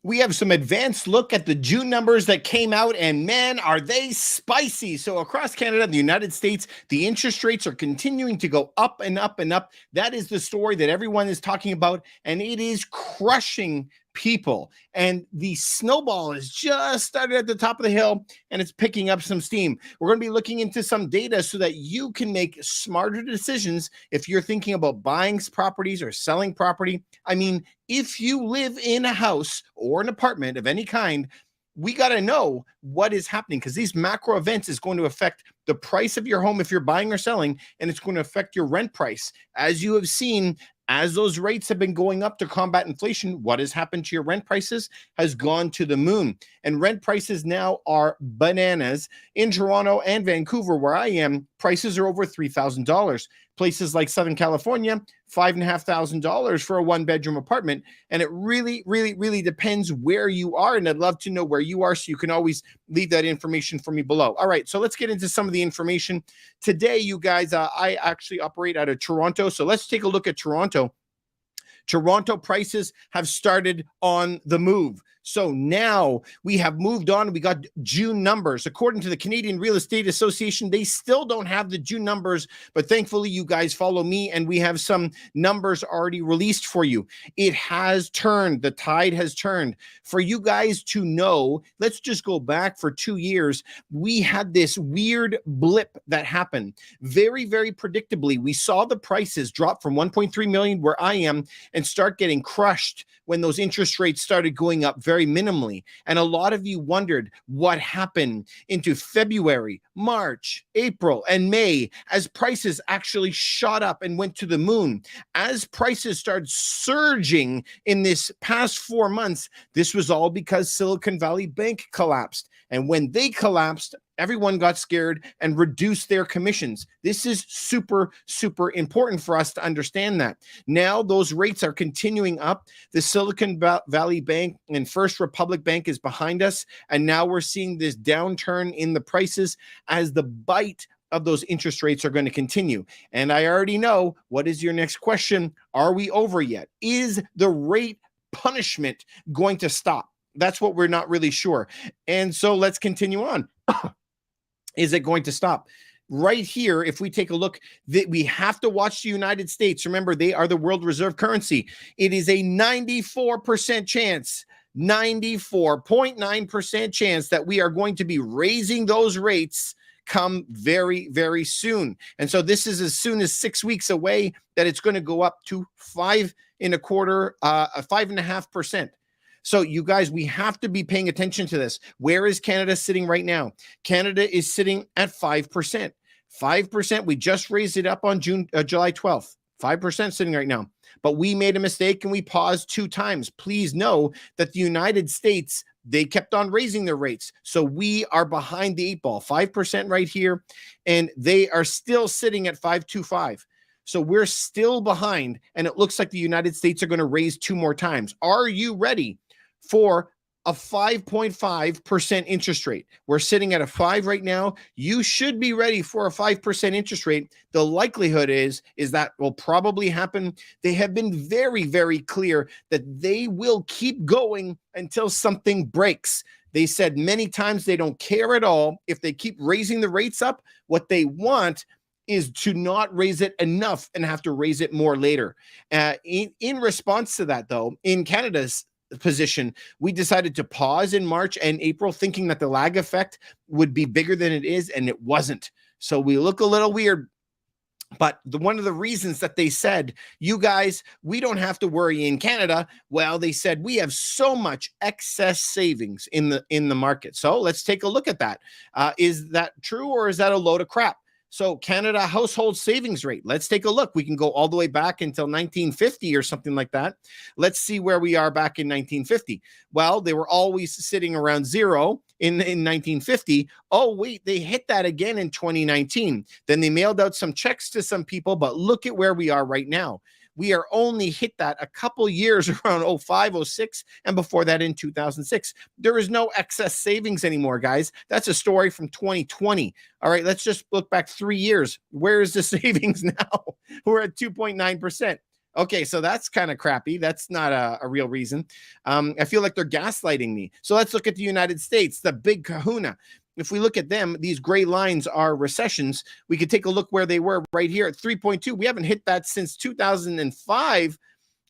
We have some advanced look at the June numbers that came out, and man, are they spicy. So across Canada, the United States, the interest rates are continuing to go up and up and up. That is the story that everyone is talking about, and it is crushing people. And the snowball has just started at the top of the hill, and it's picking up some steam. We're going to be looking into some data so that you can make smarter decisions if you're thinking about buying properties or selling property. I mean, if you live in a house or an apartment of any kind, we got to know what is happening, because these macro events is going to affect the price of your home if you're buying or selling, and it's going to affect your rent price. As you have seen, as those rates have been going up to combat inflation, what has happened to your rent prices has gone to the moon. And rent prices now are bananas. In Toronto and Vancouver, where I am, prices are over $3,000. Places like Southern California, $5,500 for a one-bedroom apartment. And it really, really, really depends where you are. And I'd love to know where you are, so you can always leave that information for me below. All right, so let's get into some of the information. Today, you guys, I actually operate out of Toronto. So let's take a look at Toronto. Toronto prices have started on the move. So now we have moved on. We got June numbers. According to the Canadian Real Estate Association, they still don't have the June numbers, but thankfully you guys follow me and we have some numbers already released for you. It has turned. The tide has turned. For you guys to know, let's just go back for 2 years. We had this weird blip that happened. Very, very predictably, we saw the prices drop from 1.3 million where I am and start getting crushed when those interest rates started going up very minimally. And a lot of you wondered what happened into February, March, April, and May as prices actually shot up and went to the moon. As prices started surging in this past 4 months, this was all because Silicon Valley Bank collapsed. And when they collapsed, everyone got scared and reduced their commissions. This is super, super important for us to understand that. Now those rates are continuing up. The Silicon Valley Bank and First Republic Bank is behind us. And now we're seeing this downturn in the prices as the bite of those interest rates are going to continue. And I already know, what is your next question? Are we over yet? Is the rate punishment going to stop? That's what we're not really sure. And so let's continue on. Is it going to stop? Right here, if we take a look, that we have to watch the United States. Remember, they are the world reserve currency. It is a 94% chance, 94.9% chance that we are going to be raising those rates come very, very soon. And so this is as soon as 6 weeks away that it's going to go up to 5.25%. So you guys, we have to be paying attention to this. Where is Canada sitting right now? Canada is sitting at 5%. 5%. We just raised it up on July 12th. 5% sitting right now. But we made a mistake and we paused 2 times. Please know that the United States, they kept on raising their rates. So we are behind the 8 ball. 5% right here. And they are still sitting at 5.25. So we're still behind. And it looks like the United States are going to raise 2 more times. Are you ready for a 5.5% interest rate? We're sitting at a 5 right now. You should be ready for a 5% interest rate. The likelihood is that will probably happen. They have been very, very clear that they will keep going until something breaks. They said many times they don't care at all if they keep raising the rates up. What they want is to not raise it enough and have to raise it more later. In response to that, though, in Canada's position, we decided to pause in March and April, thinking that the lag effect would be bigger than it is, and it wasn't. So we look a little weird. But one of the reasons that they said, you guys, we don't have to worry in Canada. Well, they said we have so much excess savings in the market. So let's take a look at that. Is that true, or is that a load of crap? So Canada household savings rate, let's take a look. We can go all the way back until 1950 or something like that. Let's see where we are back in 1950. Well, they were always sitting around 0 in 1950. Oh, wait, they hit that again in 2019. Then they mailed out some checks to some people, but look at where we are right now. We are only hit that a couple years around 05, 06, and before that in 2006. There is no excess savings anymore, guys. That's a story from 2020. All right, let's just look back 3 years. Where is the savings now? We're at 2.9%. Okay, so that's kind of crappy. That's not a real reason. I feel like they're gaslighting me. So let's look at the United States, the big kahuna. If we look at them, these gray lines are recessions. We could take a look where they were right here at 3.2. We haven't hit that since 2005.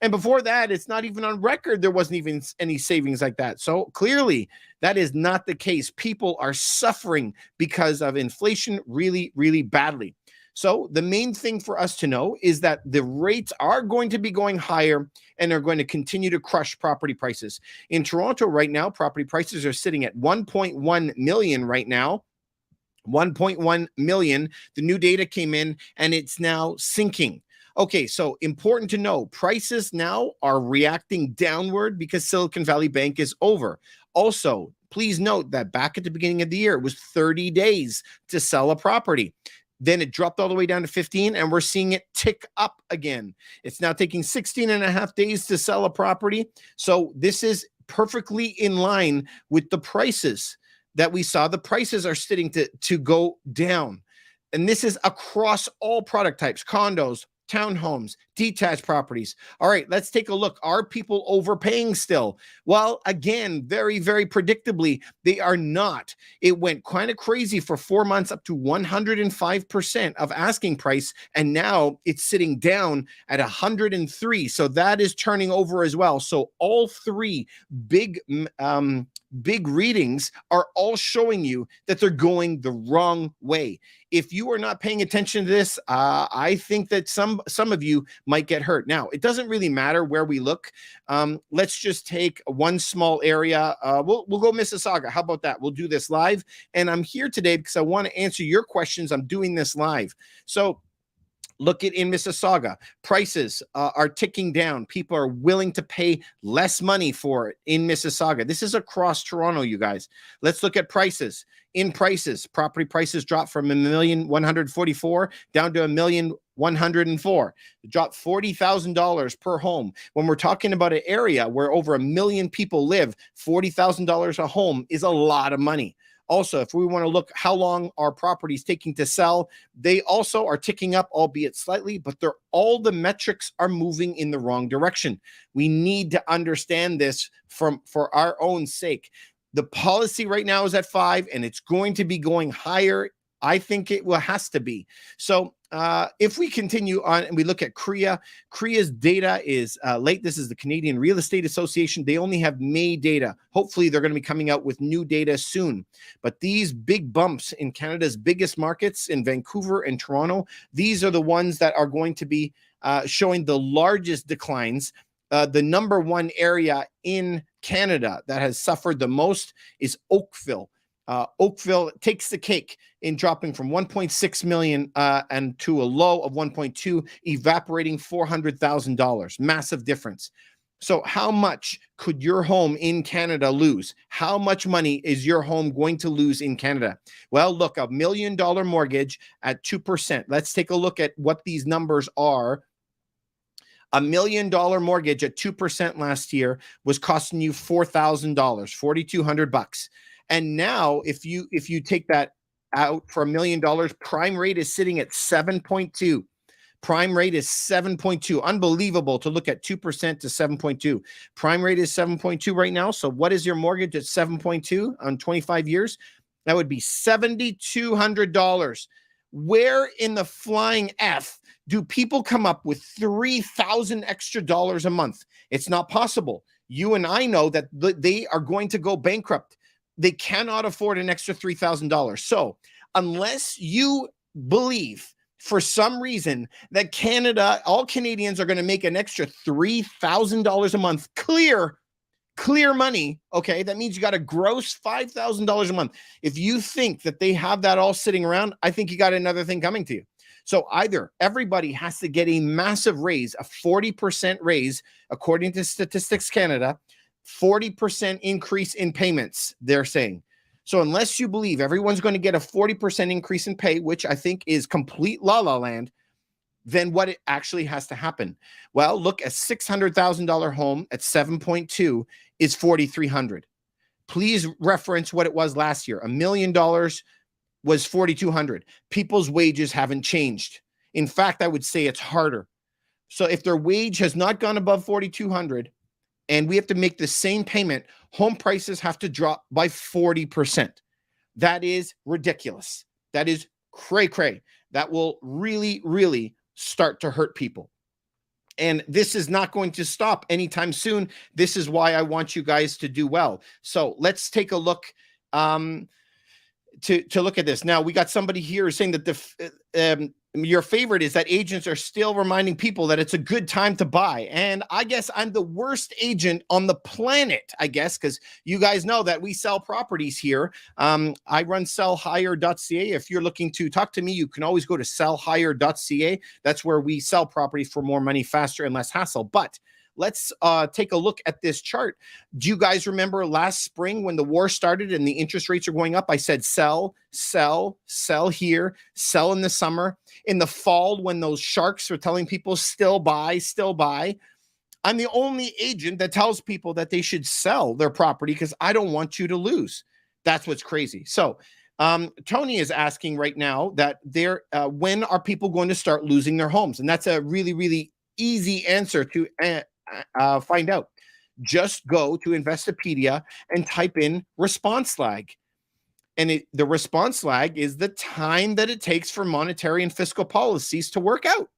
And before that, it's not even on record. There wasn't even any savings like that. So clearly, that is not the case. People are suffering because of inflation really, really badly. So the main thing for us to know is that the rates are going to be going higher and are going to continue to crush property prices. In Toronto right now, property prices are sitting at 1.1 million right now. 1.1 million. The new data came in and it's now sinking. Okay, so important to know, prices now are reacting downward because Silicon Valley Bank is over. Also, please note that back at the beginning of the year, it was 30 days to sell a property. Then it dropped all the way down to 15, and we're seeing it tick up again. It's now taking 16 and a half days to sell a property. So this is perfectly in line with the prices that we saw. The prices are starting to go down. And this is across all product types, condos, townhomes, detached properties. All right, let's take a look. Are people overpaying still? Well, again, very, very predictably, they are not. It went kind of crazy for 4 months, up to 105% of asking price, and now it's sitting down at 103. So that is turning over as well. So all three big readings are all showing you that they're going the wrong way. If you are not paying attention to this, I think that some of you might get hurt. Now, it doesn't really matter where we look. Let's just take one small area. We'll go Mississauga. How about that? We'll do this live. And I'm here today because I want to answer your questions. I'm doing this live. So look at in Mississauga, prices are ticking down. People are willing to pay less money for it in Mississauga. This is across Toronto, you guys. Let's look at prices. In prices, property prices dropped from $1,144,000 down to $1,104,000. It dropped $40,000 per home. When we're talking about an area where over 1 million people live, $40,000 a home is a lot of money. Also, if we want to look how long our properties taking to sell, they also are ticking up, albeit slightly, but all the metrics are moving in the wrong direction. We need to understand this for our own sake. The policy right now is at 5, and it's going to be going higher. I think it has to be. So if we continue on and we look at CREA's data is late. This is the Canadian Real Estate Association. They only have May data. Hopefully, they're going to be coming out with new data soon. But these big bumps in Canada's biggest markets in Vancouver and Toronto, these are the ones that are going to be showing the largest declines. The number one area in Canada that has suffered the most is Oakville. Oakville takes the cake in dropping from 1.6 million and to a low of 1.2, evaporating $400,000. Massive difference. So how much could your home in Canada lose? How much money is your home going to lose in Canada? Well, look, $1 million mortgage at 2%. Let's take a look at what these numbers are. $1 million mortgage at 2% last year was costing you $4,000, $4,200. And now, if you take that out for $1 million, prime rate is sitting at 7.2. Prime rate is 7.2. Unbelievable to look at 2% to 7.2. Prime rate is 7.2 right now. So what is your mortgage at 7.2 on 25 years? That would be $7,200. Where in the flying F do people come up with $3,000 extra dollars a month? It's not possible. You and I know that they are going to go bankrupt. They cannot afford an extra $3,000. So unless you believe for some reason that Canada, all Canadians are going to make an extra $3,000 a month, clear money, okay, that means you got to gross $5,000 a month. If you think that they have that all sitting around, I think you got another thing coming to you. So either everybody has to get a massive raise, a 40% raise, according to Statistics Canada, 40% increase in payments, they're saying. So unless you believe everyone's going to get a 40% increase in pay, which I think is complete la-la land, then what it actually has to happen? Well, look, a $600,000 home at 7.2 is $4,300. Please reference what it was last year. $1 million was $4,200. People's wages haven't changed. In fact, I would say it's harder. So if their wage has not gone above 4,200 and we have to make the same payment, home prices have to drop by 40%. That is ridiculous. That is cray cray. That will really, really start to hurt people. And this is not going to stop anytime soon. This is why I want you guys to do well. So let's take a look to look at this. Now, we got somebody here saying that your favorite is that agents are still reminding people that it's a good time to buy. And I guess I'm the worst agent on the planet, I guess, because you guys know that we sell properties here. I run sellhigher.ca. If you're looking to talk to me, you can always go to sellhigher.ca. That's where we sell properties for more money, faster, and less hassle. But let's take a look at this chart. Do you guys remember last spring when the war started and the interest rates are going up? I said sell, sell, sell here, sell in the summer. In the fall, when those sharks are telling people still buy, still buy. I'm the only agent that tells people that they should sell their property because I don't want you to lose. That's what's crazy. So Tony is asking right now that when are people going to start losing their homes? And that's a really, really easy answer to find out. Just go to Investopedia and type in response lag. And the response lag is the time that it takes for monetary and fiscal policies to work out.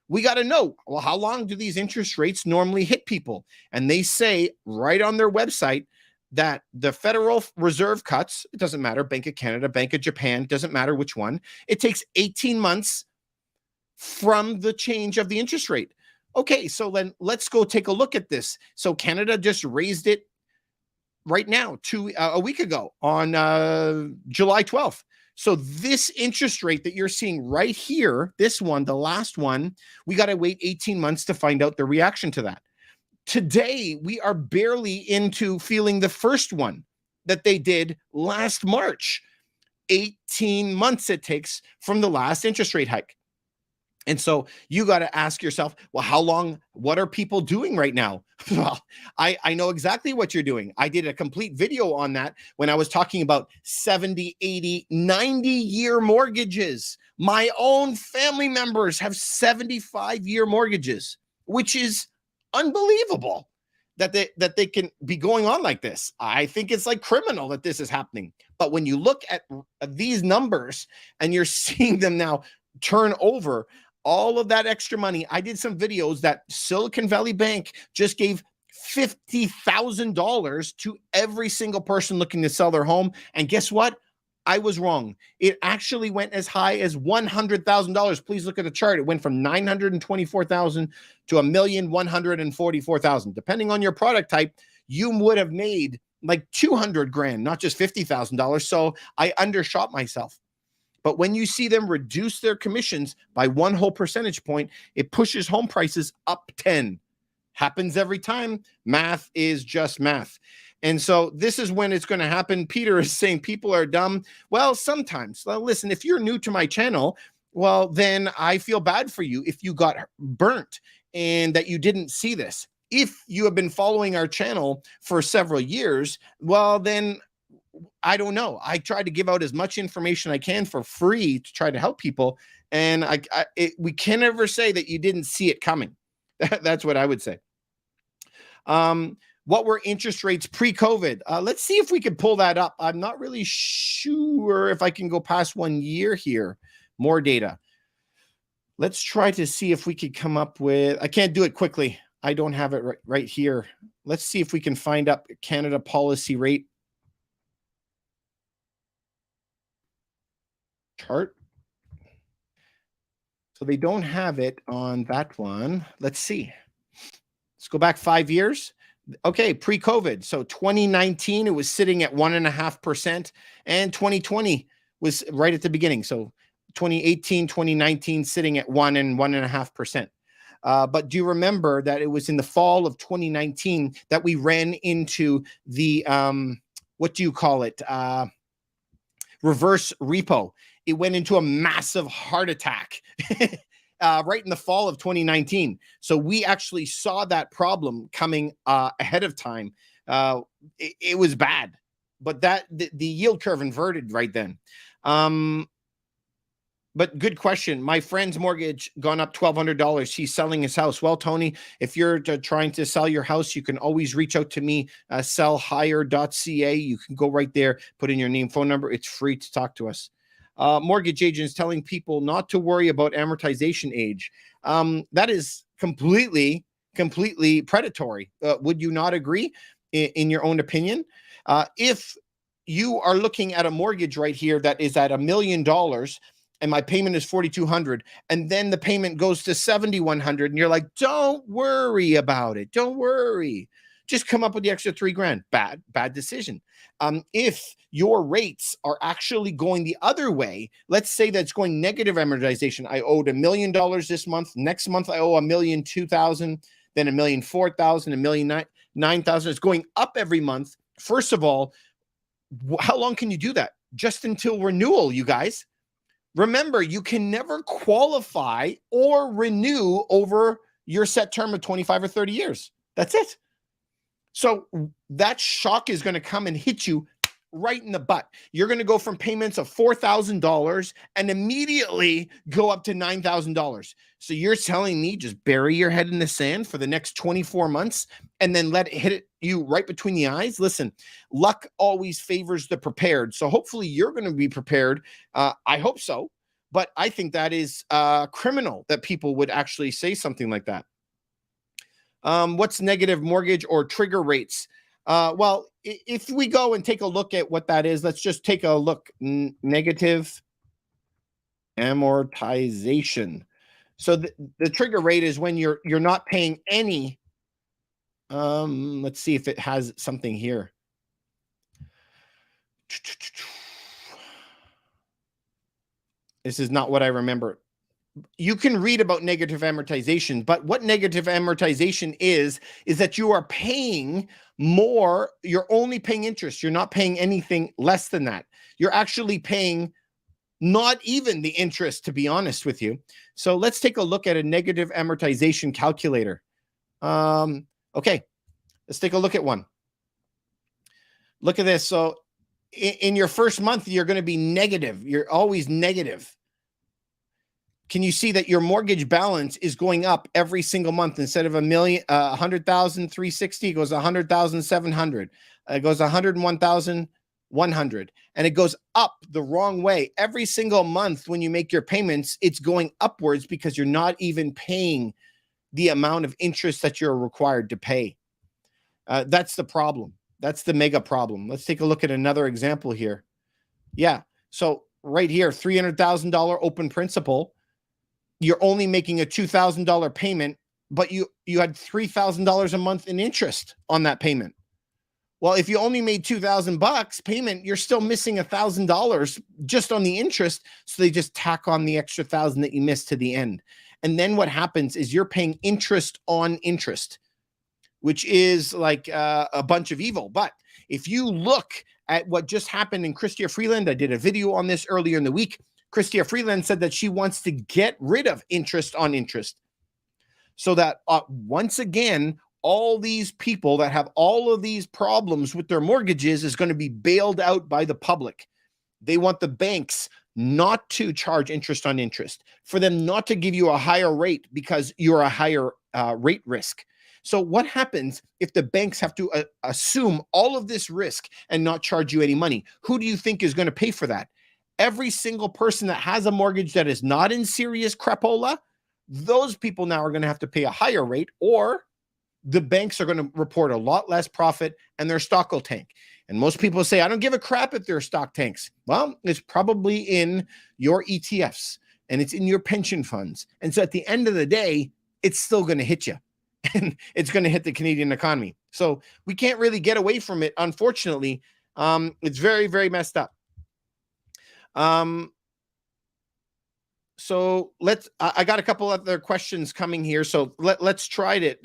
We got to know, well, how long do these interest rates normally hit people? And they say right on their website that the Federal Reserve cuts, it doesn't matter, Bank of Canada, Bank of Japan, doesn't matter which one, it takes 18 months from the change of the interest rate. Okay, so then let's go take a look at this. So Canada just raised it right now, a week ago on July 12th. So this interest rate that you're seeing right here, this one, the last one, we got to wait 18 months to find out the reaction to that. Today, we are barely into feeling the first one that they did last March. 18 months it takes from the last interest rate hike. And so you got to ask yourself, well, how long, what are people doing right now? Well, I know exactly what you're doing. I did a complete video on that when I was talking about 70, 80, 90-year mortgages. My own family members have 75-year mortgages, which is unbelievable that they can be going on like this. I think it's like criminal that this is happening. But when you look at these numbers and you're seeing them now turn over, all of that extra money. I did some videos that Silicon Valley Bank just gave $50,000 to every single person looking to sell their home. And guess what? I was wrong. It actually went as high as $100,000. Please look at the chart. It went from $924,000 to $1,144,000. Depending on your product type, you would have made like $200,000, not just $50,000. So I undershot myself. But when you see them reduce their commissions by 1 whole percentage point, it pushes home prices up 10. Happens every time. Math is just math. And so this is when it's going to happen. Peter is saying people are dumb. Well, sometimes. Well, listen, if you're new to my channel, well, then I feel bad for you if you got burnt and that you didn't see this. If you have been following our channel for several years, well, then I don't know. I try to give out as much information I can for free to try to help people. And we can never say that you didn't see it coming. That's what I would say. What were interest rates pre-COVID? Let's see if we can pull that up. I'm not really sure if I can go past 1 year here. More data. Let's try to see if we could come up with, I can't do it quickly. I don't have it right here. Let's see if we can find up Canada policy rate chart. So they don't have it on that one. Let's see. Let's go back 5 years. Okay, pre-COVID. So 2019, it was sitting at 1.5%, and 2020 was right at the beginning. So 2018, 2019, sitting at 1 and 1.5%. But do you remember that it was in the fall of 2019 that we ran into the, what do you call it? Reverse repo. It went into a massive heart attack right in the fall of 2019. So we actually saw that problem coming ahead of time. It was bad, but the yield curve inverted right then. But good question. My friend's mortgage gone up $1,200. He's selling his house. Well, Tony, if you're trying to sell your house, you can always reach out to me, sellhigher.ca. You can go right there, put in your name, phone number. It's free to talk to us. Mortgage agents telling people not to worry about amortization age. That is completely predatory. Would you not agree in your own opinion? If you are looking at a mortgage right here that is at $1 million and my payment is $4,200, and then the payment goes to $7,100, and you're like, don't worry about it. Don't worry. Just come up with the extra $3,000. Bad decision. If your rates are actually going the other way, let's say that's going negative amortization. I owed $1 million this month. Next month, I owe $1,02,000, then $1,04,000, $1,09,000. It's going up every month. First of all, how long can you do that? Just until renewal, you guys. Remember, you can never qualify or renew over your set term of 25 or 30 years. That's it. So that shock is going to come and hit you right in the butt. You're going to go from payments of $4,000 and immediately go up to $9,000. So you're telling me just bury your head in the sand for the next 24 months and then let it hit you right between the eyes? Listen, luck always favors the prepared. So hopefully you're going to be prepared. I hope so. But I think that is criminal that people would actually say something like that. What's negative mortgage or trigger rates? Well, if we go and take a look at what that is, let's just take a look. Negative amortization. So the trigger rate is when you're not paying any. Let's see if it has something here. This is not what I remember. You can read about negative amortization, but what negative amortization is that you are paying more. You're only paying interest. You're not paying anything less than that. You're actually paying not even the interest, to be honest with you. So let's take a look at a negative amortization calculator. Okay, let's take a look at one. Look at this. So in your first month, you're going to be negative. You're always negative. Can you see that your mortgage balance is going up every single month? Instead of $100,360, it goes 100,700. It goes 101,100, and it goes up the wrong way every single month. When you make your payments, it's going upwards because you're not even paying the amount of interest that you're required to pay. That's the problem. That's the mega problem. Let's take a look at another example here. Yeah. So right here, $300,000 open principal. You're only making a $2,000 payment, but you had $3,000 a month in interest on that payment. Well, if you only made $2,000 payment, you're still missing $1,000 just on the interest. So they just tack on the extra $1,000 that you missed to the end. And then what happens is you're paying interest on interest, which is like a bunch of evil. But if you look at what just happened in Chrystia Freeland, I did a video on this earlier in the week. Chrystia Freeland said that she wants to get rid of interest on interest so that once again, all these people that have all of these problems with their mortgages is going to be bailed out by the public. They want the banks not to charge interest on interest, for them not to give you a higher rate because you're a higher rate risk. So what happens if the banks have to assume all of this risk and not charge you any money? Who do you think is going to pay for that? Every single person that has a mortgage that is not in serious crapola, those people now are going to have to pay a higher rate, or the banks are going to report a lot less profit and their stock will tank. And most people say, I don't give a crap if their stock tanks. Well, it's probably in your ETFs and it's in your pension funds. And so at the end of the day, it's still going to hit you and it's going to hit the Canadian economy. So we can't really get away from it. Unfortunately, it's very, very messed up. So I got a couple other questions coming here. So let's try it.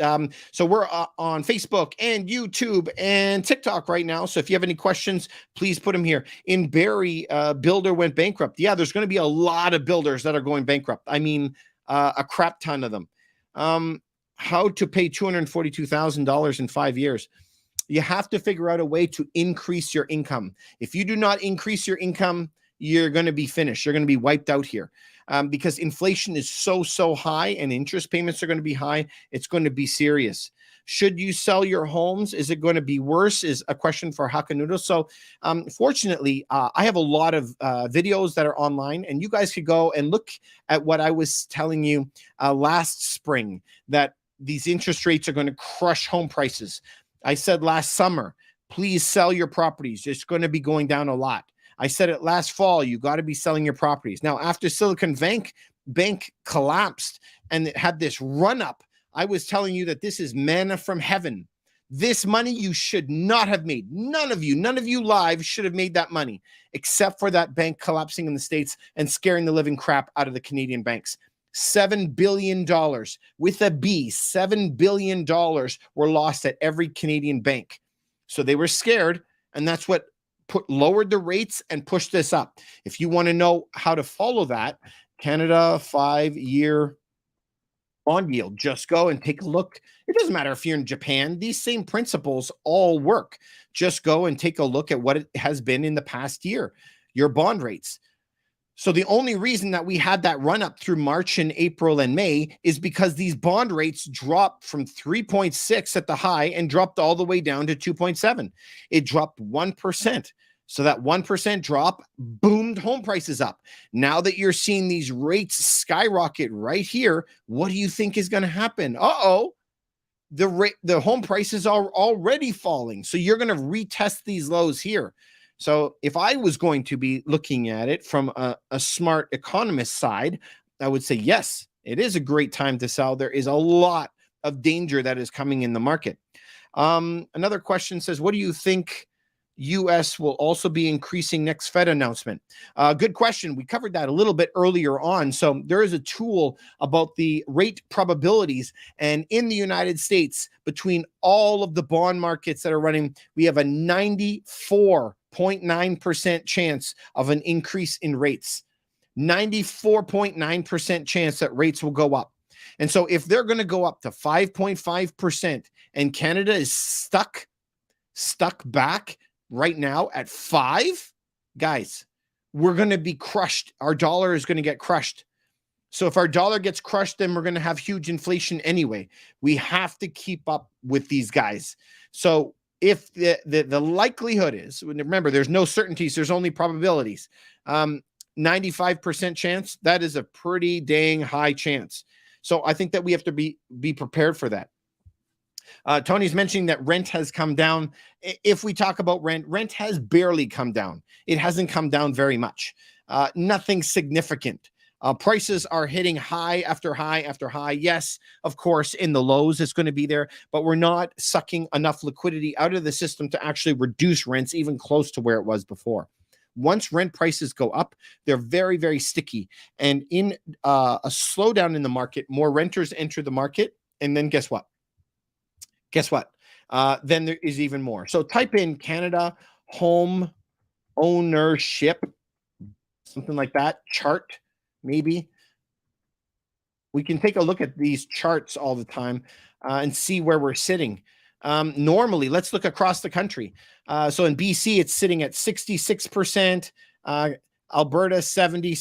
So we're on Facebook and YouTube and TikTok right now. So if you have any questions, please put them here. In Barrie, builder went bankrupt. Yeah, there's going to be a lot of builders that are going bankrupt. I mean, a crap ton of them. How to pay $242,000 in 5 years. You have to figure out a way to increase your income. If you do not increase your income, you're going to be finished. You're going to be wiped out here. Because inflation is so high and interest payments are going to be high. It's going to be serious. Should you sell your homes? Is it going to be worse? Is a question for Hakanudo. So, fortunately, I have a lot of videos that are online, and you guys could go and look at what I was telling you last spring, that these interest rates are going to crush home prices. I said last summer, please sell your properties. It's going to be going down a lot. I said it last fall, you got to be selling your properties. Now, after Silicon Bank collapsed and it had this run up, I was telling you that this is manna from heaven. This money you should not have made. None of you live should have made that money, except for that bank collapsing in the States and scaring the living crap out of the Canadian banks. $7 billion with a B, $7 billion were lost at every Canadian bank. So they were scared, and that's what lowered the rates and pushed this up. If you want to know how to follow that, Canada 5-year bond yield, just go and take a look. It doesn't matter if you're in Japan, these same principles all work. Just go and take a look at what it has been in the past year, your bond rates. So the only reason that we had that run up through March and April and May is because these bond rates dropped from 3.6 at the high and dropped all the way down to 2.7. It dropped 1%. So that 1% drop boomed home prices up. Now that you're seeing these rates skyrocket right here, what do you think is going to happen? The home prices are already falling. So you're going to retest these lows here. So if I was going to be looking at it from a smart economist side, I would say, yes, it is a great time to sell. There is a lot of danger that is coming in the market. Another question says, what do you think U.S. will also be increasing next Fed announcement? Good question. We covered that a little bit earlier on. So there is a tool about the rate probabilities. And in the United States, between all of the bond markets that are running, we have a 94.9% chance of an increase in rates. 94.9% chance that rates will go up. And so if they're going to go up to 5.5% and Canada is stuck back right now at 5, guys, we're going to be crushed. Our dollar is going to get crushed. So if our dollar gets crushed, then we're going to have huge inflation anyway. We have to keep up with these guys. So if the likelihood is, remember, there's no certainties, there's only probabilities. 95% chance, that is a pretty dang high chance. So I think that we have to be prepared for that. Tony's mentioning that rent has come down. If we talk about rent has barely come down. It hasn't come down very much. Nothing significant. Prices are hitting high after high after high. Yes, of course, in the lows, it's going to be there, but we're not sucking enough liquidity out of the system to actually reduce rents even close to where it was before. Once rent prices go up, they're very, very sticky. And in a slowdown in the market, more renters enter the market. And then guess what? Then there is even more. So type in Canada home ownership, something like that, chart, maybe. We can take a look at these charts all the time and see where we're sitting. Normally, let's look across the country. So in BC, it's sitting at 66%. Alberta, 70,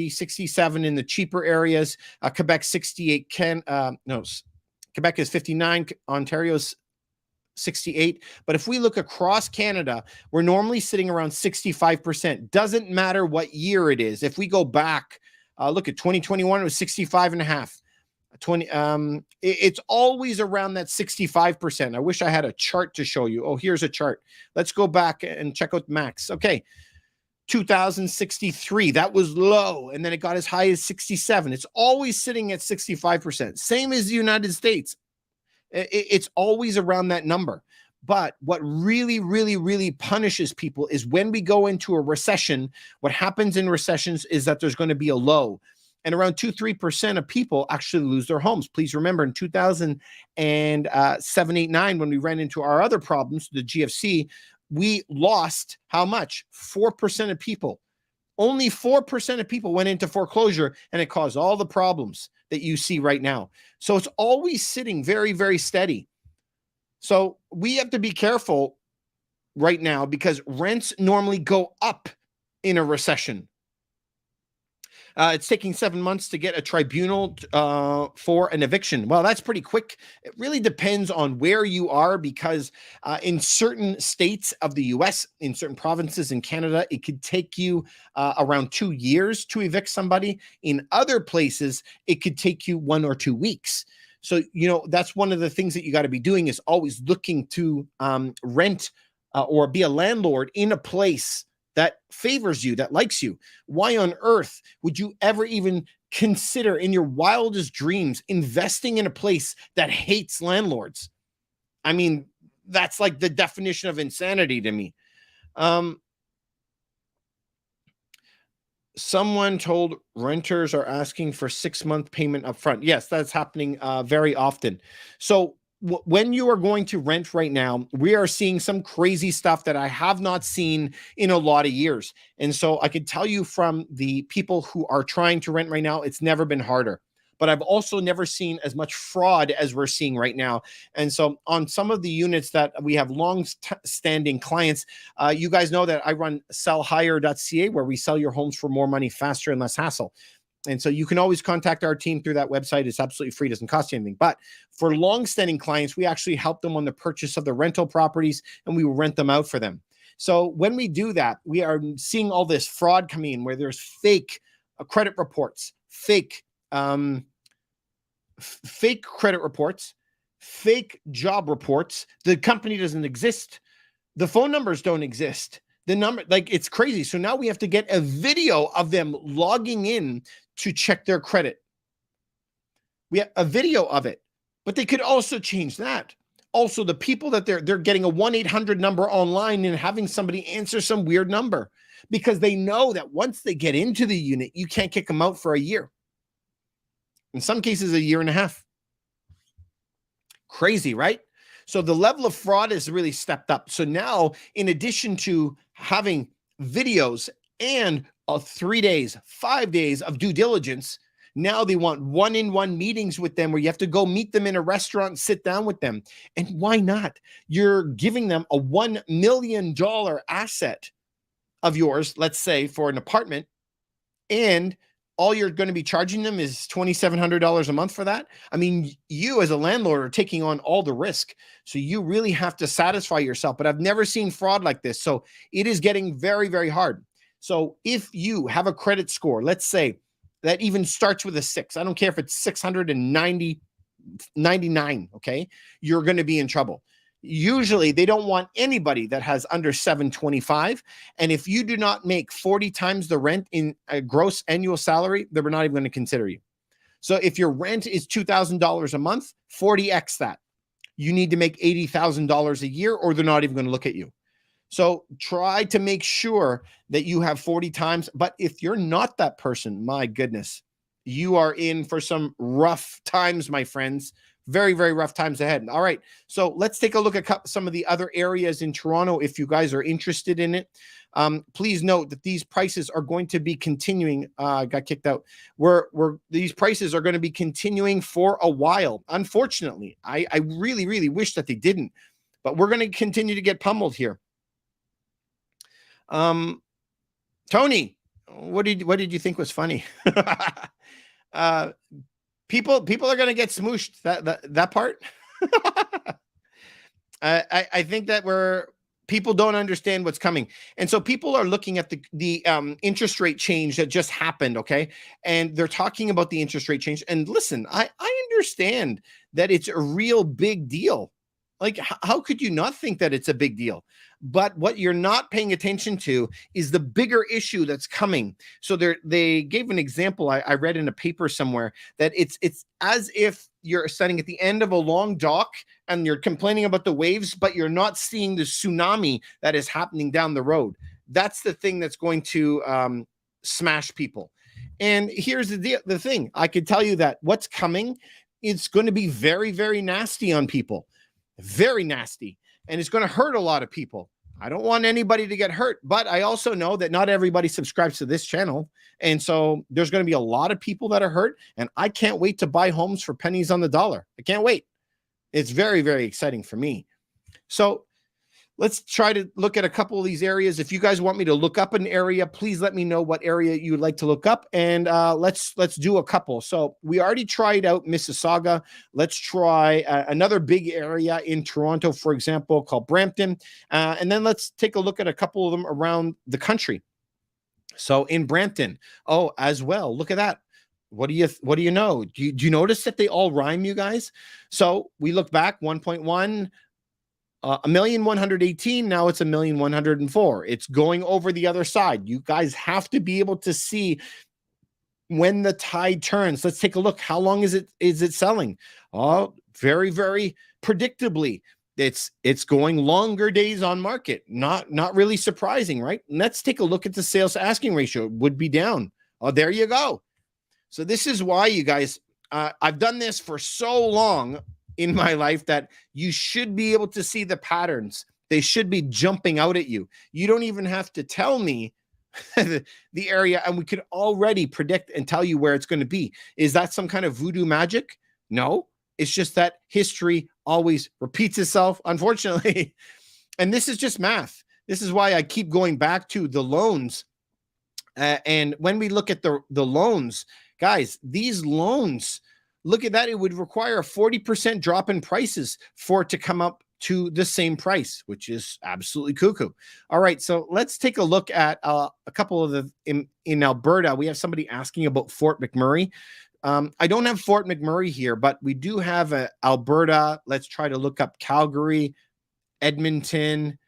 67 in the cheaper areas. Quebec, 68. Quebec is 59. Ontario's 68. But if we look across Canada, we're normally sitting around 65%. Doesn't matter what year it is. If we go back, look at 2021, it was 65 and a half. It's always around that 65%. I wish I had a chart to show you. Oh, here's a chart. Let's go back and check out max. Okay. 2063, that was low, and then it got as high as 67. It's always sitting at 65%. Same as the United States. It's always around that number. But what really, really, really punishes people is when we go into a recession, what happens in recessions is that there's going to be a low. And around 2-3% of people actually lose their homes. Please remember in 2007, 8, 9, when we ran into our other problems, the GFC, we lost how much? 4% of people. Only 4% of people went into foreclosure, and it caused all the problems that you see right now. So it's always sitting very, very steady. So we have to be careful right now because rents normally go up in a recession. It's taking 7 months to get a tribunal for an eviction. Well, that's pretty quick. It really depends on where you are, because in certain states of the US, in certain provinces in Canada, it could take you around 2 years to evict somebody. In other places, it could take you 1 or 2 weeks. So, that's one of the things that you got to be doing, is always looking to rent or be a landlord in a place that favors you, that likes you. Why on earth would you ever even consider in your wildest dreams investing in a place that hates landlords? I mean, that's like the definition of insanity to me. Someone told renters are asking for 6-month payment up front. Yes, that's happening very often. So when you are going to rent right now, we are seeing some crazy stuff that I have not seen in a lot of years. And so I could tell you from the people who are trying to rent right now, it's never been harder. But I've also never seen as much fraud as we're seeing right now. And so on some of the units that we have long-standing clients, you guys know that I run sellhire.ca, where we sell your homes for more money, faster, and less hassle. And so you can always contact our team through that website. It's absolutely free, doesn't cost you anything. But for long-standing clients, we actually help them on the purchase of the rental properties, and we will rent them out for them. So when we do that, we are seeing all this fraud coming in, where there's fake credit reports, fake credit reports, fake job reports. The company doesn't exist. The phone numbers don't exist. The number, like, it's crazy. So now we have to get a video of them logging in to check their credit. We have a video of it, but they could also change that. Also, the people that they're getting a 1-800 number online and having somebody answer some weird number, because they know that once they get into the unit, you can't kick them out for a year. In some cases, 1.5 years. Crazy, right? So the level of fraud has really stepped up. So now, in addition to having videos and 3 days, 5 days of due diligence, now they want one-on-one meetings with them, where you have to go meet them in a restaurant and sit down with them. And why not? You're giving them a $1 million asset of yours, let's say, for an apartment, and all you're going to be charging them is $2,700 a month for that. I mean, you as a landlord are taking on all the risk. So you really have to satisfy yourself. But I've never seen fraud like this. So it is getting very, very hard. So if you have a credit score, let's say that even starts with a 6, I don't care if it's 699, okay, you're going to be in trouble. Usually they don't want anybody that has under 725. And if you do not make 40 times the rent in a gross annual salary, they're not even going to consider you. So if your rent is $2,000 a month, 40x that. You need to make $80,000 a year, or they're not even going to look at you. So try to make sure that you have 40 times. But if you're not that person, my goodness, you are in for some rough times, my friends. Very, very rough times ahead. All right. So let's take a look at some of the other areas in Toronto. If you guys are interested in it, please note that these prices are going to be continuing. Got kicked out. These prices are going to be continuing for a while. Unfortunately, I really, really wish that they didn't, but we're going to continue to get pummeled here. Tony, what did you think was funny? People are going to get smooshed. That part. I think that people don't understand what's coming. And so people are looking at the interest rate change that just happened. Okay. And they're talking about the interest rate change. And listen, I understand that it's a real big deal. Like, how could you not think that it's a big deal? But what you're not paying attention to is the bigger issue that's coming. So they gave an example I read in a paper somewhere, that it's as if you're standing at the end of a long dock and you're complaining about the waves, but you're not seeing the tsunami that is happening down the road. That's the thing that's going to smash people. And here's the thing. I could tell you that what's coming, it's going to be very, very nasty on people. Very nasty. And it's going to hurt a lot of people. I don't want anybody to get hurt, but I also know that not everybody subscribes to this channel. And so there's going to be a lot of people that are hurt, and I can't wait to buy homes for pennies on the dollar. I can't wait. It's very, very exciting for me. So let's try to look at a couple of these areas. If you guys want me to look up an area, please let me know what area you would like to look up, and let's do a couple. So we already tried out Mississauga. Let's try another big area in Toronto, for example, called Brampton, and then let's take a look at a couple of them around the country. So in Brampton, oh, as well, look at that. What do you know? Do you notice that they all rhyme, you guys? So we look back 1.1. 1,118. Now it's 1,104. It's going over the other side. You guys have to be able to see when the tide turns. Let's take a look. How long is it selling? Oh, very, very predictably. It's going longer days on market. Not really surprising, right? And let's take a look at the sales asking ratio. It would be down. Oh, there you go. So this is why, you guys, I've done this for so long in my life that you should be able to see the patterns. They should be jumping out at you. You don't even have to tell me the area, and we could already predict and tell you where it's going to be. Is that some kind of voodoo magic? No, it's just that history always repeats itself, unfortunately. And this is just math. This is why I keep going back to the loans. And when we look at the loans, guys, these loans, look at that. It would require a 40% drop in prices for it to come up to the same price, which is absolutely cuckoo. All right, so let's take a look at a couple of the in Alberta. We have somebody asking about Fort McMurray. I don't have Fort McMurray here, but we do have Alberta. Let's try to look up Calgary, Edmonton.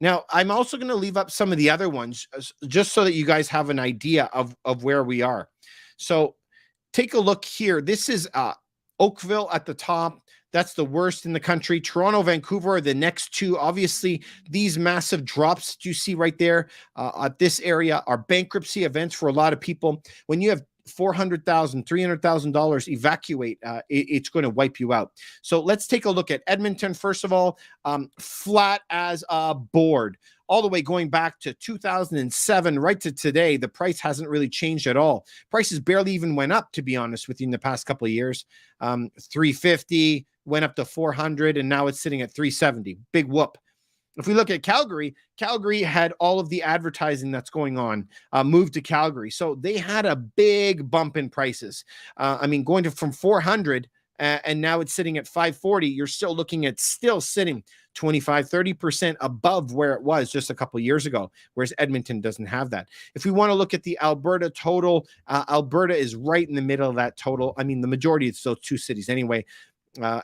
Now, I'm also going to leave up some of the other ones just so that you guys have an idea of where we are. So take a look here. This is Oakville at the top. That's the worst in the country. Toronto, Vancouver are the next two. Obviously, these massive drops that you see right there at this area are bankruptcy events for a lot of people. When you have $400,000, $300,000 evacuate, it's going to wipe you out. So let's take a look at Edmonton. First of all, flat as a board, all the way going back to 2007 right to today. The price hasn't really changed at all. Prices barely even went up, to be honest with you, in the past couple of years. 350 went up to 400, and now it's sitting at 370. Big whoop. If we look at Calgary, Calgary had all of the advertising that's going on moved to Calgary. So they had a big bump in prices. I mean, going from 400 and now it's sitting at 540, you're still looking at sitting 25, 30% above where it was just a couple of years ago, whereas Edmonton doesn't have that. If we want to look at the Alberta total, Alberta is right in the middle of that total. I mean, the majority of those two cities anyway.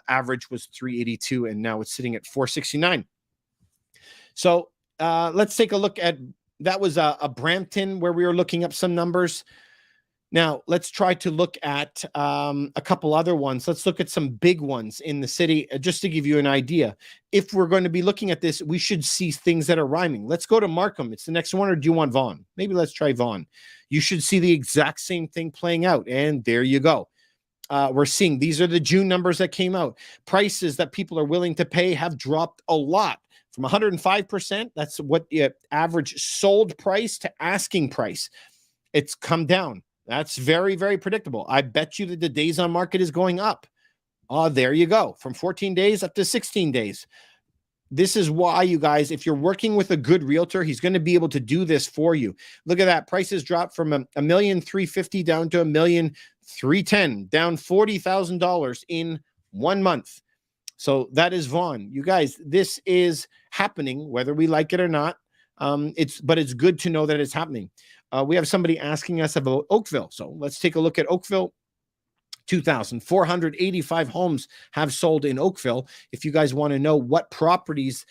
Average was 382, and now it's sitting at 469. So let's take a look at, that was a Brampton where we were looking up some numbers. Now let's try to look at a couple other ones. Let's look at some big ones in the city, just to give you an idea. If we're going to be looking at this, we should see things that are rhyming. Let's go to Markham. It's the next one. Or do you want Vaughan? Maybe let's try Vaughan. You should see the exact same thing playing out. And there you go. We're seeing these are the June numbers that came out. Prices that people are willing to pay have dropped a lot. From 105%, that's what the average sold price, to asking price. It's come down. That's very, very predictable. I bet you that the days on market is going up. There you go. From 14 days up to 16 days. This is why, you guys, if you're working with a good realtor, he's going to be able to do this for you. Look at that. Prices dropped from $1,350,000 down to $1,310,000, down $40,000 in 1 month. So that is Vaughan. You guys, this is happening, whether we like it or not. But it's good to know that it's happening. We have somebody asking us about Oakville. So let's take a look at Oakville. 2,485 homes have sold in Oakville. If you guys want to know what properties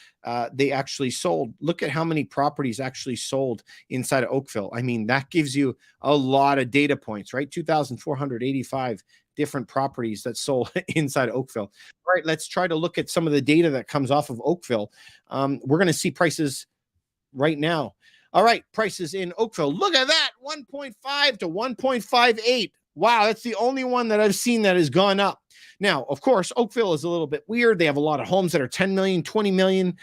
they actually sold, look at how many properties actually sold inside of Oakville. I mean, that gives you a lot of data points, right? 2,485 different properties that sold inside of Oakville. All right, let's try to look at some of the data that comes off of Oakville. We're going to see prices right now. All right, prices in Oakville. Look at that, 1.5 to 1.58. Wow, that's the only one that I've seen that has gone up. Now, of course, Oakville is a little bit weird. They have a lot of homes that are 10 million, 20 million.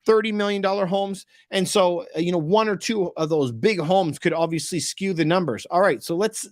$30 million homes. And so, one or two of those big homes could obviously skew the numbers. All right, so let's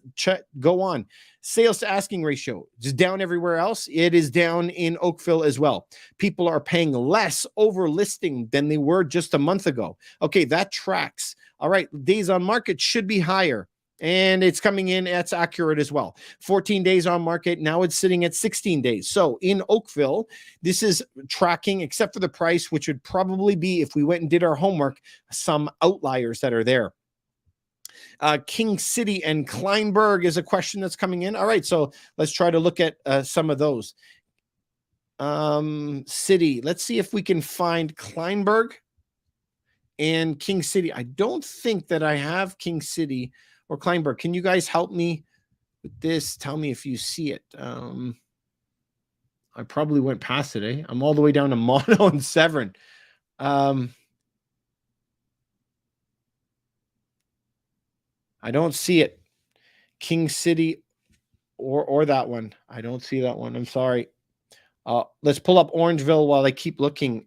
go on. Sales to asking ratio is down everywhere else. It is down in Oakville as well. People are paying less over listing than they were just a month ago. Okay, that tracks. All right, days on market should be higher. And it's coming in. That's accurate as well. 14 days on market. Now it's sitting at 16 days. So in Oakville, this is tracking, except for the price, which would probably be, if we went and did our homework, some outliers that are there. King City and Kleinberg is a question that's coming in. All right, so let's try to look at some of those. City. Let's see if we can find Kleinberg and King City. I don't think that I have King City or Kleinberg. Can you guys help me with this? Tell me if you see it. I probably went past it, eh? I'm all the way down to Mono and Severn. I don't see it. King City or that one. I don't see that one. I'm sorry. Let's pull up Orangeville while I keep looking.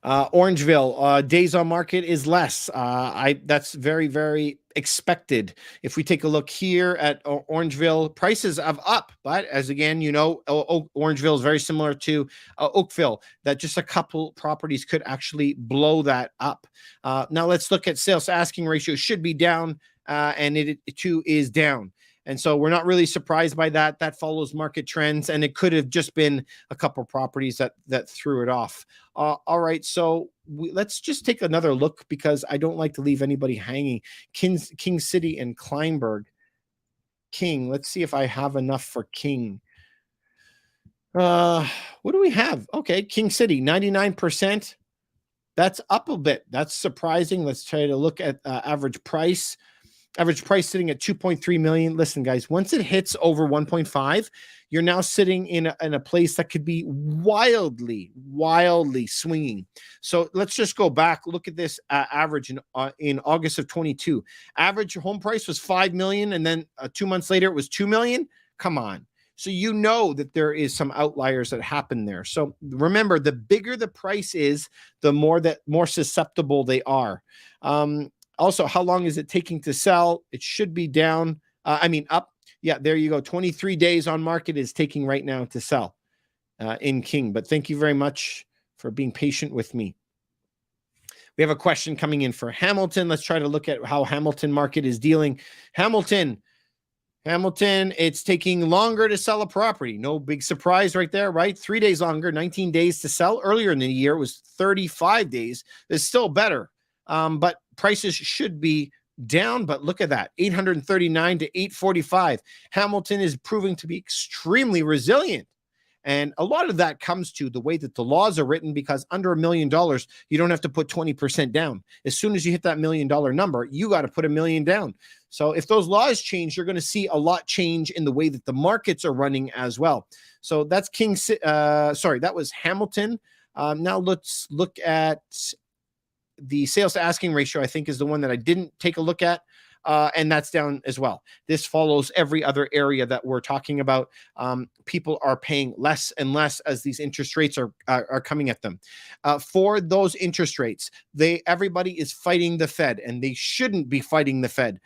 Orangeville, days on market is less. That's very, very expected. If we take a look here at Orangeville, prices have up, but as again, Orangeville is very similar to Oakville, that just a couple properties could actually blow that up. Now let's look at sales to asking ratio. Should be down, and it too is down. And so we're not really surprised by that. That follows market trends, and it could have just been a couple properties that threw it off. All right, so let's just take another look, because I don't like to leave anybody hanging. King City and Kleinberg. King, let's see if I have enough for King. What do we have? Okay, King City, 99%. That's up a bit. That's surprising. Let's try to look at average price. Average price sitting at 2.3 million. Listen, guys, once it hits over 1.5, you're now sitting in a place that could be wildly swinging. So let's just go back. Look at this average in August of 22. Average home price was 5 million, and then 2 months later it was 2 million. Come on. So that there is some outliers that happen there. So remember, the bigger the price is, the more susceptible they are. Also, how long is it taking to sell? It should be down. Up. Yeah, there you go. 23 days on market is taking right now to sell in King. But thank you very much for being patient with me. We have a question coming in for Hamilton. Let's try to look at how Hamilton market is dealing. Hamilton, it's taking longer to sell a property. No big surprise right there, right? 3 days longer, 19 days to sell. Earlier in the year, it was 35 days. It's still better. But prices should be down, but look at that, 839 to 845. Hamilton is proving to be extremely resilient. And a lot of that comes to the way that the laws are written, because under $1 million, you don't have to put 20% down. As soon as you hit that $1 million number, you got to put $1 million down. So if those laws change, you're going to see a lot change in the way that the markets are running as well. So that's that was Hamilton. Now let's look at the sales to asking ratio. I think is the one that I didn't take a look at. And that's down as well. This follows every other area that we're talking about. People are paying less and less as these interest rates are coming at them. For those interest rates, everybody is fighting the Fed, and they shouldn't be fighting the Fed.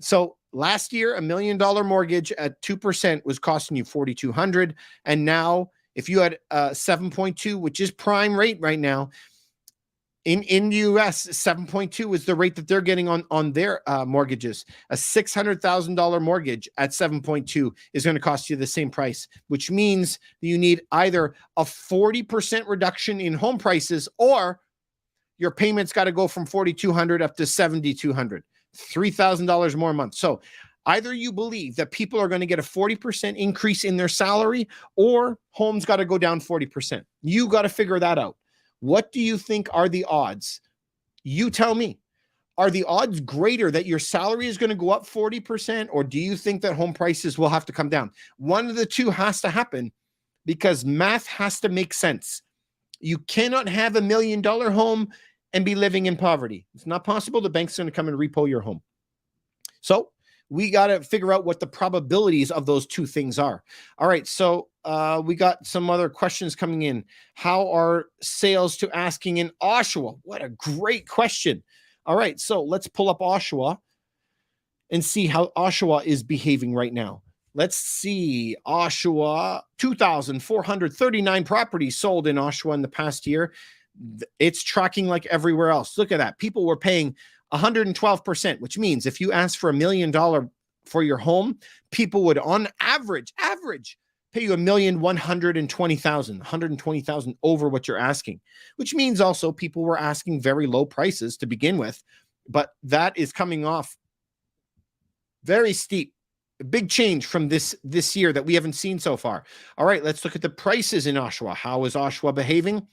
So last year, $1 million mortgage at 2% was costing you $4,200, and now if you had 7.2, which is prime rate right now, in the U.S., 7.2 is the rate that they're getting on their mortgages. A $600,000 mortgage at 7.2 is going to cost you the same price, which means you need either a 40% reduction in home prices, or your payments got to go from $4,200 up to $7,200, $3,000 more a month. So either you believe that people are going to get a 40% increase in their salary, or homes got to go down 40%. You got to figure that out. What do you think are the odds? You tell me. Are the odds greater that your salary is going to go up 40%, or do you think that home prices will have to come down? One of the two has to happen, because math has to make sense. You cannot have $1 million home and be living in poverty. It's not possible. The bank's going to come and repo your home. So we got to figure out what the probabilities of those two things are. All right. So we got some other questions coming in. How are sales to asking in Oshawa? What a great question. All right. So let's pull up Oshawa and see how Oshawa is behaving right now. Let's see. Oshawa, 2,439 properties sold in Oshawa in the past year. It's tracking like everywhere else. Look at that. People were paying 112%, which means if you ask for $1 million for your home, people would on average pay you $1,120,000 over what you're asking, which means also people were asking very low prices to begin with, but that is coming off very steep. A big change from this year that we haven't seen so far. All right, let's look at the prices in Oshawa. How is Oshawa behaving?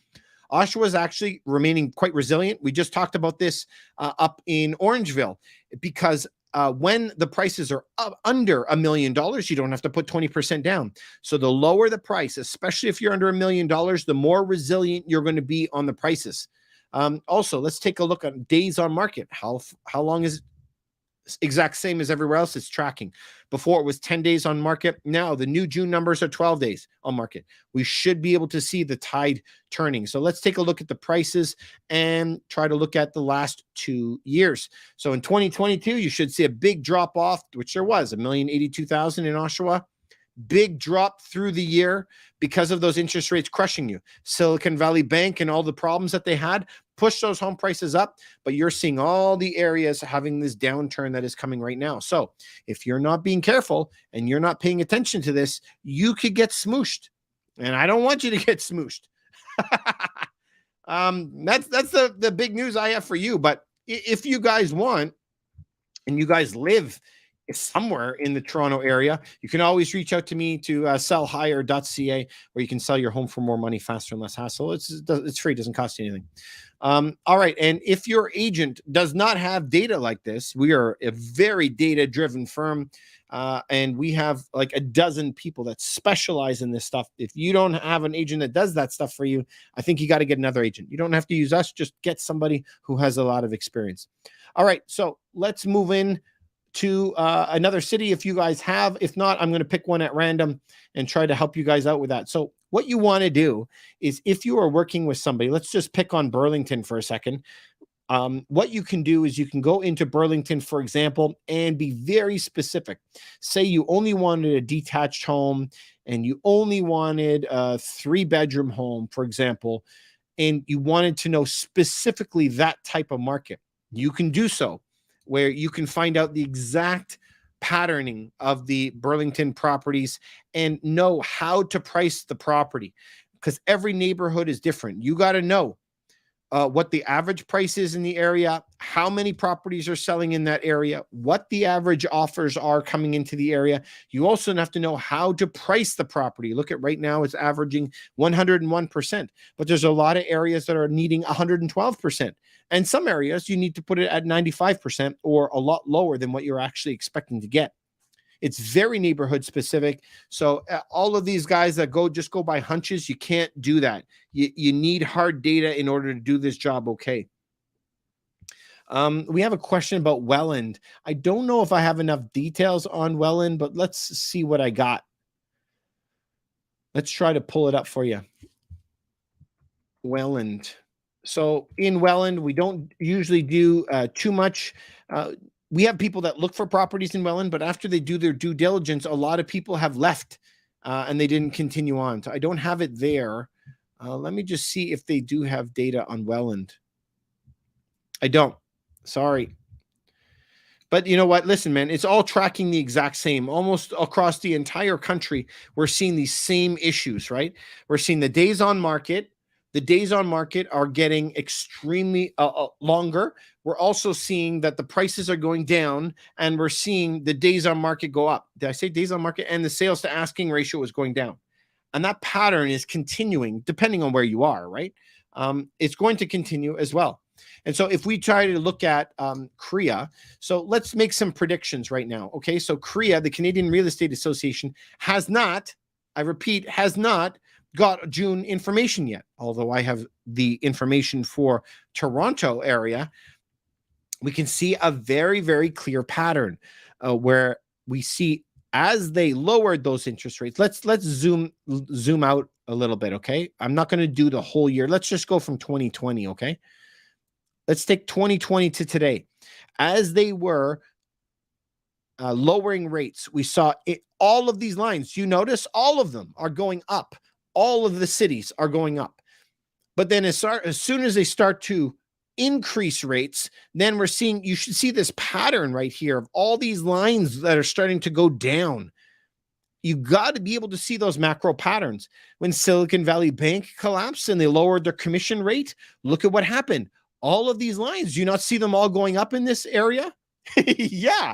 Oshawa is actually remaining quite resilient. We just talked about this up in Orangeville, because when the prices are up under $1 million, you don't have to put 20% down. So the lower the price, especially if you're under $1 million, the more resilient you're going to be on the prices. Also, let's take a look at days on market. How long is it? Exact same as everywhere else. It's tracking. Before it was 10 days on market. Now the new June numbers are 12 days on market. We should be able to see the tide turning. So let's take a look at the prices and try to look at the last 2 years. So in 2022, you should see a big drop off, which there was $1,082,000 in Oshawa. Big drop through the year because of those interest rates crushing you. Silicon Valley Bank and all the problems that they had push those home prices up, but you're seeing all the areas having this downturn that is coming right now. So if you're not being careful and you're not paying attention to this, you could get smooshed. And I don't want you to get smooshed. That's the big news I have for you. But if you guys want, and you guys live somewhere in the Toronto area, you can always reach out to me to sellhigher.ca, where you can sell your home for more money, faster and less hassle. It's free, doesn't cost you anything. All right. And if your agent does not have data like this, we are a very data-driven firm, and we have like a dozen people that specialize in this stuff. If you don't have an agent that does that stuff for you, I think you got to get another agent. You don't have to use us. Just get somebody who has a lot of experience. All right. So let's move in to another city if you guys have. If not, I'm going to pick one at random and try to help you guys out with that. So what you want to do is, if you are working with somebody, let's just pick on Burlington for a second. What you can do is you can go into Burlington, for example, and be very specific. Say you only wanted a detached home and you only wanted a 3-bedroom home, for example, and you wanted to know specifically that type of market. You can do so, where you can find out the exact patterning of the Burlington properties and know how to price the property, because every neighborhood is different. You got to know what the average price is in the area, how many properties are selling in that area, what the average offers are coming into the area. You also have to know how to price the property. Look at right now, it's averaging 101%, but there's a lot of areas that are needing 112%. And some areas you need to put it at 95% or a lot lower than what you're actually expecting to get. It's very neighborhood specific. So all of these guys that just go by hunches, you can't do that. You need hard data in order to do this job okay. We have a question about Welland. I don't know if I have enough details on Welland, but let's see what I got. Let's try to pull it up for you. Welland. So in Welland, we don't usually do too much. We have people that look for properties in Welland, but after they do their due diligence, a lot of people have left and they didn't continue on. So I don't have it there. Let me just see if they do have data on Welland. I don't. Sorry. But you know what? Listen, man, it's all tracking the exact same. Almost across the entire country, we're seeing these same issues, right? We're seeing the days on market. The days on market are getting extremely longer. We're also seeing that the prices are going down, and we're seeing the days on market go up. Did I say days on market? And the sales to asking ratio is going down. And that pattern is continuing depending on where you are, right? It's going to continue as well. And so if we try to look at CREA, so let's make some predictions right now. Okay, so CREA, the Canadian Real Estate Association, has not, I repeat, has not got June information yet, although I have the information for Toronto area. We can see a very, very clear pattern. where we see as they lowered those interest rates. Let's zoom out a little bit, okay? I'm not going to do the whole year. Let's just go from 2020, okay? Let's take 2020 to today. As they were lowering rates, we saw all of these lines. You notice all of them are going up. All of the cities are going up. But then as soon as they start to increase rates, then we're seeing, you should see this pattern right here of all these lines that are starting to go down. You got to be able to see those macro patterns. When Silicon Valley Bank collapsed and they lowered their commission rate, look at what happened. All of these lines, do you not see them all going up in this area? Yeah.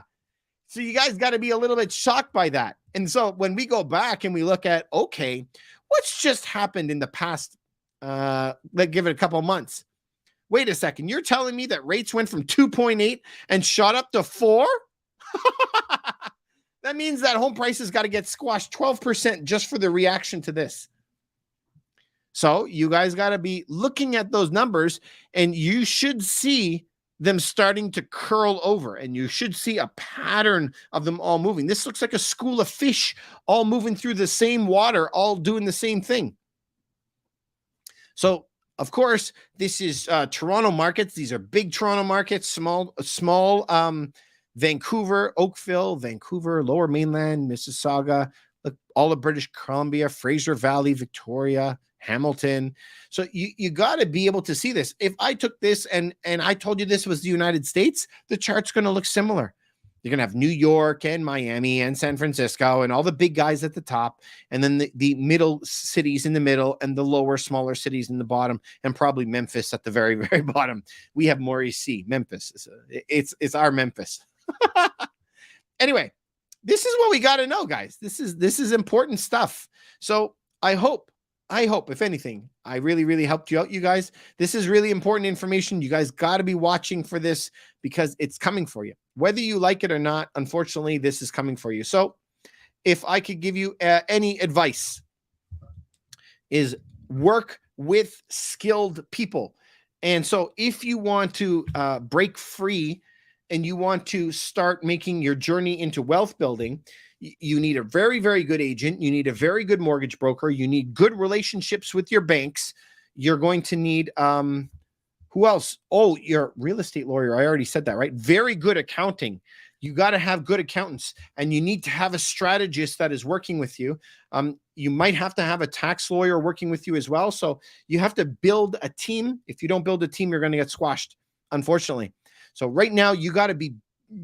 So you guys got to be a little bit shocked by that. And so when we go back and we look at, okay, what's just happened in the past, let's give it a couple of months. Wait a second. You're telling me that rates went from 2.8 and shot up to 4? That means that home prices got to get squashed 12% just for the reaction to this. So you guys got to be looking at those numbers, and you should see them starting to curl over, and you should see a pattern of them all moving. This looks like a school of fish all moving through the same water, all doing the same thing. So, of course, this is Toronto markets. These are big Toronto markets, small Vancouver, Oakville, Vancouver, Lower Mainland, Mississauga, all of British Columbia, Fraser Valley, Victoria, Hamilton. So you got to be able to see this. If I took this and I told you this was the United States, the chart's going to look similar. You're going to have New York and Miami and San Francisco and all the big guys at the top, and then the middle cities in the middle and the lower, smaller cities in the bottom, and probably Memphis at the very, very bottom. We have Maurice C. Memphis. It's our Memphis. Anyway, this is what we got to know, guys. This is important stuff. So I hope, if anything, I really, really helped you out, you guys. This is really important information. You guys got to be watching for this because it's coming for you. Whether you like it or not, unfortunately, this is coming for you. So if I could give you any advice, is work with skilled people. And so if you want to break free and you want to start making your journey into wealth building, you need a very, very good agent. You need a very good mortgage broker. You need good relationships with your banks. You're going to need, who else? Oh, your real estate lawyer. I already said that, right? Very good accounting. You got to have good accountants, and you need to have a strategist that is working with you. You might have to have a tax lawyer working with you as well. So you have to build a team. If you don't build a team, you're going to get squashed, unfortunately. So right now you got to be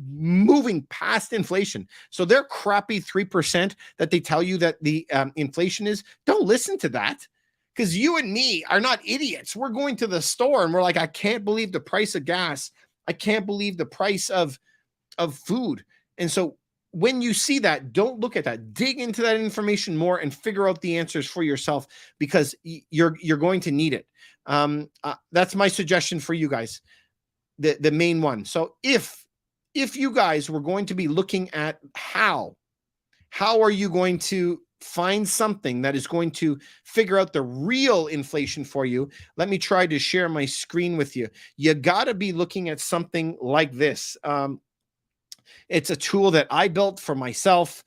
moving past inflation. So their crappy 3% that they tell you that the inflation is, don't listen to that, because you and me are not idiots. We're going to the store and we're like, I can't believe the price of gas. I can't believe the price of food. And so when you see that, don't look at that. Dig into that information more and figure out the answers for yourself, because you're going to need it. That's my suggestion for you guys. The main one. So if you guys were going to be looking at how are you going to find something that is going to figure out the real inflation for you, let me try to share my screen with you. You got to be looking at something like this. It's a tool that I built for myself.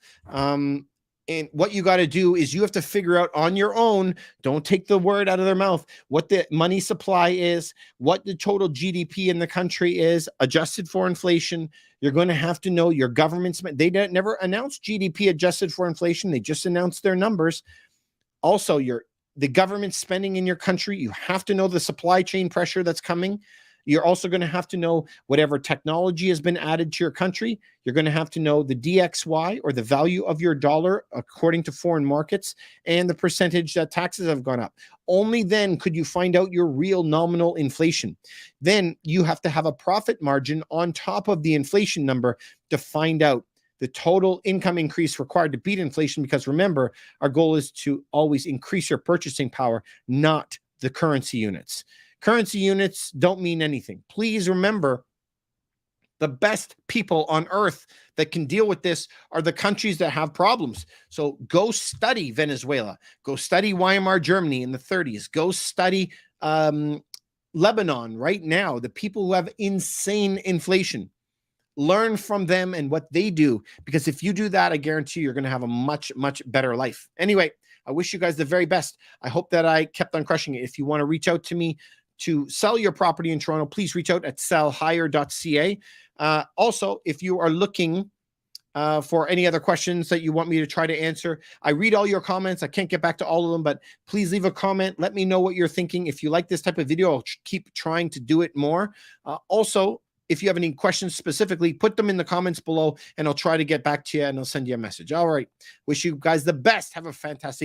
And what you got to do is you have to figure out on your own, don't take the word out of their mouth, what the money supply is, what the total GDP in the country is, adjusted for inflation. You're going to have to know your government's, they never announced GDP adjusted for inflation. They just announced their numbers. Also, the government spending in your country, you have to know the supply chain pressure that's coming. You're also going to have to know whatever technology has been added to your country. You're going to have to know the DXY, or the value of your dollar according to foreign markets, and the percentage that taxes have gone up. Only then could you find out your real nominal inflation. Then you have to have a profit margin on top of the inflation number to find out the total income increase required to beat inflation. Because remember, our goal is to always increase your purchasing power, not the currency units. Currency units don't mean anything. Please remember, the best people on earth that can deal with this are the countries that have problems. So go study Venezuela. Go study Weimar Germany in the 30s. Go study Lebanon right now, the people who have insane inflation. learn from them and what they do, because if you do that, I guarantee you're going to have a much, much better life. Anyway, I wish you guys the very best. I hope that I kept on crushing it. If you want to reach out to me to sell your property in Toronto, please reach out at sellhigher.ca. Also, if you are looking for any other questions that you want me to try to answer, I read all your comments. I can't get back to all of them, but please leave a comment. Let me know what you're thinking. If you like this type of video, I'll keep trying to do it more. Also, if you have any questions specifically, put them in the comments below and I'll try to get back to you and I'll send you a message. All right. Wish you guys the best. Have a fantastic